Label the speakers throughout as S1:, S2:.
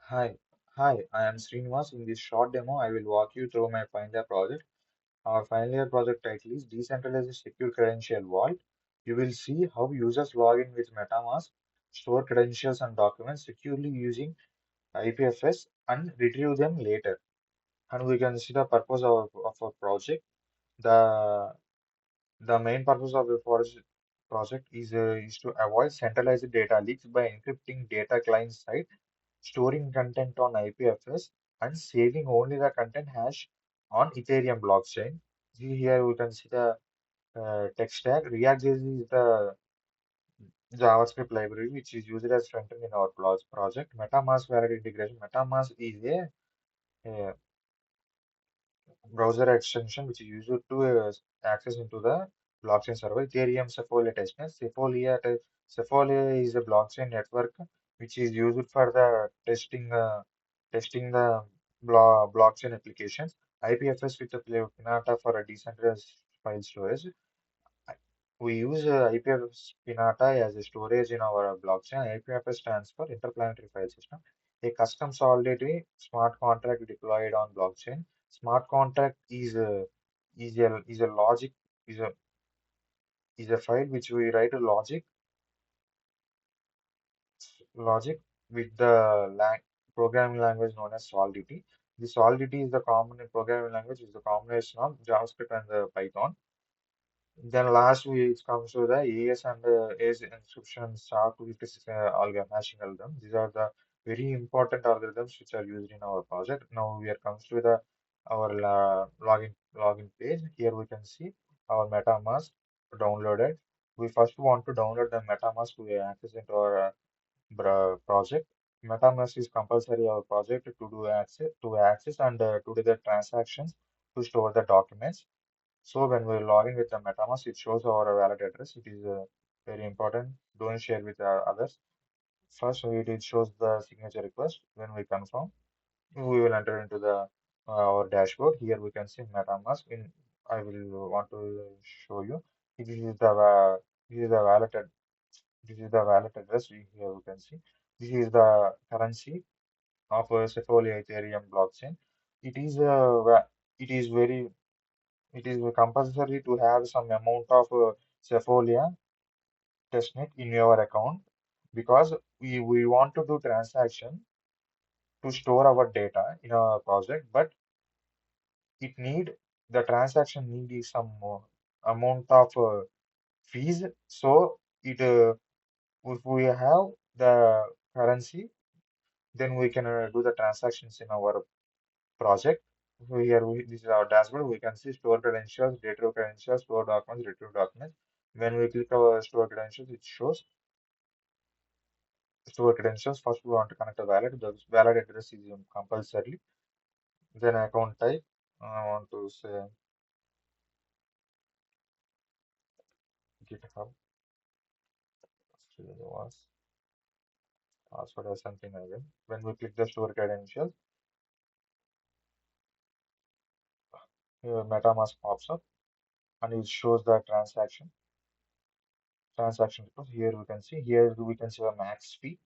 S1: Hi, I am Srinivas. In this short demo, I will walk you through my final year project. Our final year project title is Decentralized Secure Credential Vault. You will see how users log in with MetaMask, store credentials and documents securely using IPFS, and retrieve them later. And we can see the purpose of our project. The the main purpose of the project is to avoid centralized data leaks by encrypting data client side, storing content on IPFS, and saving only the content hash on Ethereum blockchain. See here we can see the tech stack. React.js is the JavaScript library which is used as front end in our project. MetaMask valid integration. MetaMask is a browser extension which is used to access into the blockchain server. Ethereum Sepolia testnet. Sepolia is a blockchain network which is used for the testing the blockchain applications. IPFS with the Pinata for a decentralized file storage. I- We use IPFS Pinata as a storage in our blockchain. IPFS stands for Interplanetary File System, a custom solidity smart contract deployed on blockchain. Smart contract is a logic is a is a file which we write a logic with the programming language known as Solidity. The Solidity is the common programming language is the combination of JavaScript and the Python. Then last we comes to the AES and AES encryption SHA-256 hashing algorithm. These are the very important algorithms which are used in our project. Now we are comes to the our login page. Here we can see our MetaMask downloaded. We first want to download the MetaMask to access into our project. MetaMask is compulsory our project to access and to do the transactions to store the documents. So when we log in with the MetaMask, it shows our wallet address. It is very important. Don't share with others. First, it shows the signature request. When we confirm, we will enter into the our dashboard. Here we can see MetaMask. I will want to show you. This is the this is the wallet address. Here we can see. This is the currency of Sepolia Ethereum blockchain. It is it is very it is compulsory to have some amount of Cephalonia testnet in your account because we want to do transaction to store our data in our project, but it need the transaction need is some amount of fees. So if we have the currency, then we can do the transactions in our project. So here this is our dashboard. We can see store credentials, retrieve credentials, store documents, retrieve documents. When we click our store credentials, it shows store credentials. First, we want to connect a wallet. The wallet address is compulsory. Then account type. I want to say GitHub. Srinivas. Password or something again. When we click the store credentials, MetaMask pops up and it shows the transaction request. Here we can see the max fee.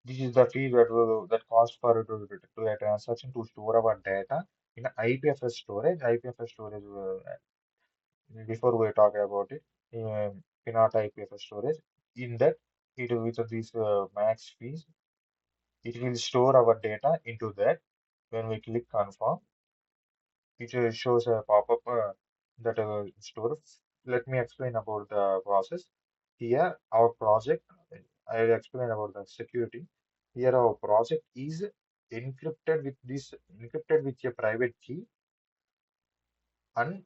S1: This is the fee that costs for to a transaction to store our data in IPFS storage. IPFS storage. Before we talk about it, Pinata IPFS storage. In that, it with these max fees, it will store our data into that. When we click confirm, it shows a pop-up that store. Let me explain about the process. Here, our project, I'll explain about the security. Here, our project is encrypted with a private key and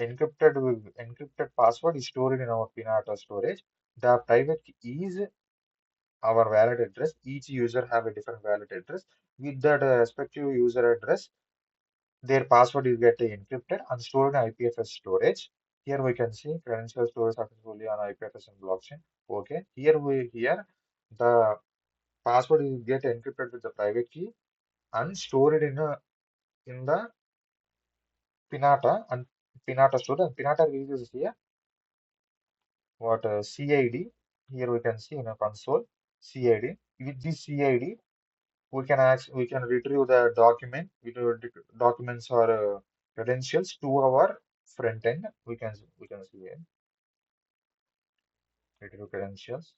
S1: encrypted password is stored in our Pinata storage. The private key is our wallet address. Each user have a different wallet address. With that respective user address, their password is get encrypted and stored in IPFS storage. Here we can see credential storage successfully on IPFS and blockchain. Okay. Here the password is get encrypted with the private key and stored in the Pinata and Pinata store. And Pinata releases here what CID. Here we can see in a console CID. With this CID, we can retrieve the documents or credentials to our front end. We can see it. Retrieve credentials.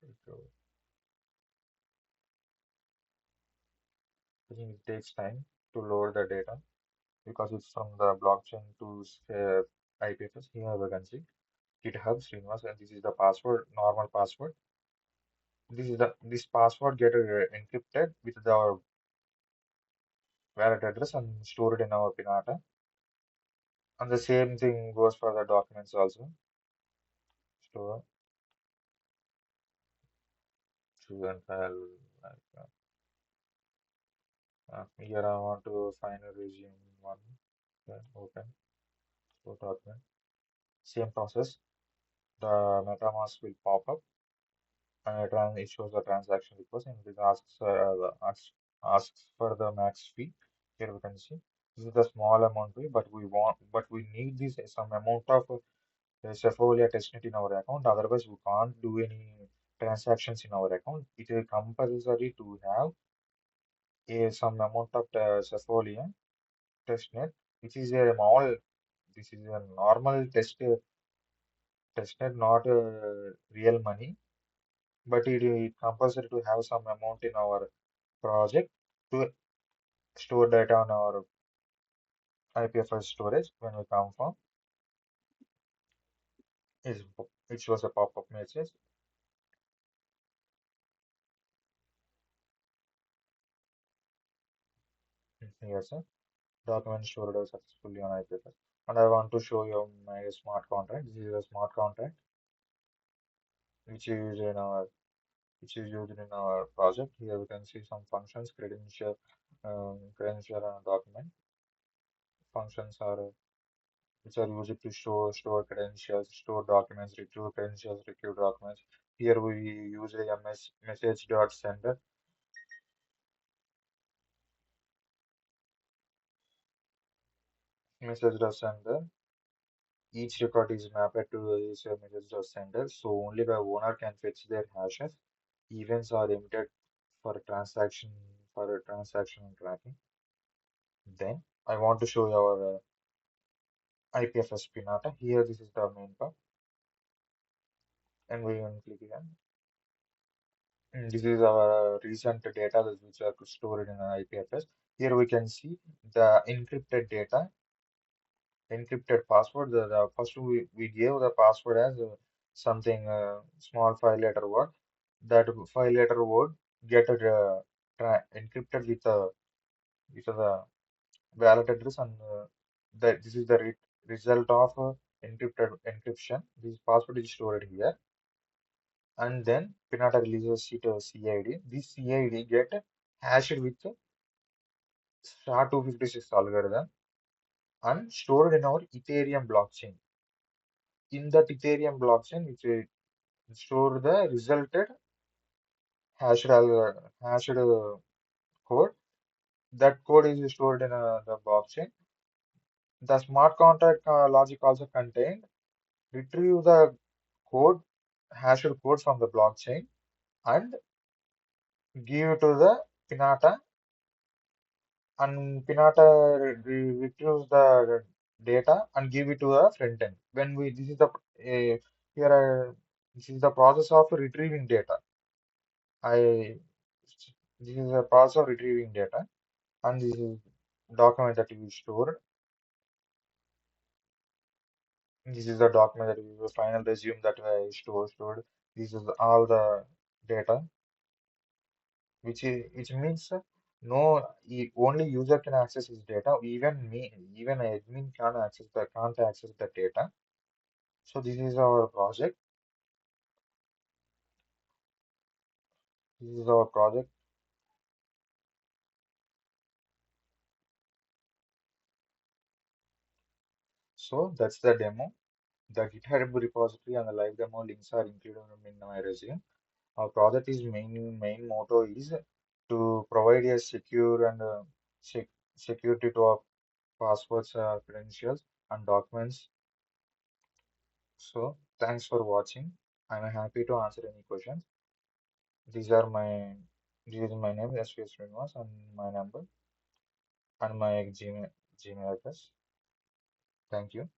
S1: Retrieve. I think it takes time to load the data because it's from the blockchain to IPFS. Here we can see GitHub Srinivas, and this is the password, normal password. This password get encrypted with our wallet address and stored in our Pinata. And the same thing goes for the documents also. Store, choose and file. Like, here I want to find a resume one. Then open, store document. Same process. The MetaMask will pop up and it shows the transaction request and it asks for the max fee. Here we can see this is the small amount fee, but we need this some amount of Sephora testnet in our account. Otherwise, we can't do any transactions in our account. It is compulsory to have some amount of Sephora testnet, which is a small. This is a normal testnet, not real money. But it is compulsory to have some amount in our project to store data on our IPFS storage when we come from. Is it shows a pop-up message. Yes, sir. Document stored successfully on iPaper. And I want to show you my smart contract. This is a smart contract which is in our used in our project. Here we can see some functions, credential and document. Functions are which are used to store credentials, store documents, retrieve credentials, retrieve documents. Here we use a message dot sender, message dot sender. Each record is mapped to a message dot sender, so only the owner can fetch their hashes. Events are emitted for a transaction tracking. Then I want to show you our IPFS Pinata. Here, this is the main part, and we can click again. This is our recent data which are stored in an IPFS. Here we can see the encrypted data, encrypted password. First we gave the password as something small five-letter word. That five-letter word get encrypted with the wallet address and this is the result of encrypted encryption. This password is stored here, and then Pinata releases it CID. This CID get hashed with SHA-256 algorithm and stored in our Ethereum blockchain. In that Ethereum blockchain, which we store the resulted hashed code. That code is stored in the blockchain. The smart contract logic also contained retrieve the code, hashed code from the blockchain and give it to the Pinata, and Pinata retrieves the data and give it to the front end. When we this is the here this is the process of retrieving data. I This is a process of retrieving data, and this is document that we stored. This is the document that we the final resume that I stored. This is all the data which means no only user can access his data. Even admin can't access the data. So this is our project. This is our project. So that's the demo. The GitHub repository and the live demo links are included in my resume. Our project is main motto is to provide a secure and sec security to our passwords, credentials, and documents. So thanks for watching. I'm happy to answer any questions. These are my This is my name, SPS Srinivas, and my number and my Gmail address. Thank you.